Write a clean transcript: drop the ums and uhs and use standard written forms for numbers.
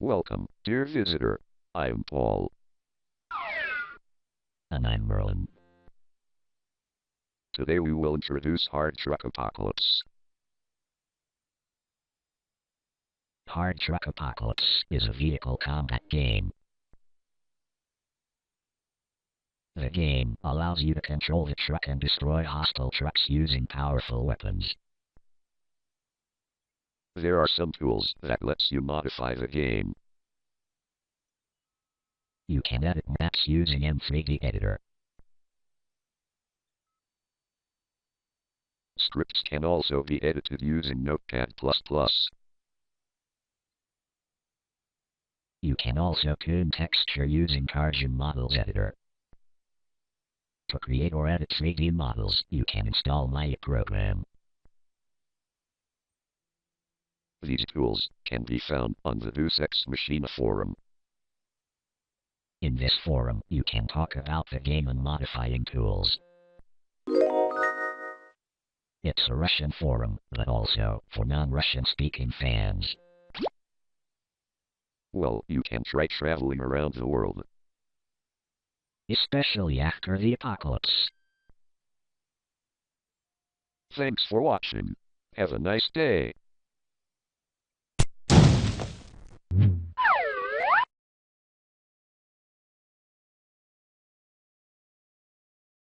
Welcome, dear visitor. I'm Paul. And I'm Merlin. Today we will introduce Hard Truck Apocalypse. Hard Truck Apocalypse is a vehicle combat game. The game allows you to control the truck and destroy hostile trucks using powerful weapons. There are some tools that lets you modify the game. You can edit maps using M3D Editor. Scripts can also be edited using Notepad++. You can also tune texture using Targem Models Editor. To create or edit 3D models, you can install my program. These tools can be found on the Ex Machina forum. In this forum, you can talk about the game and modifying tools. It's a Russian forum, but also for non-Russian speaking fans. Well, you can try traveling around the world. Especially after the apocalypse. Thanks for watching. Have a nice day.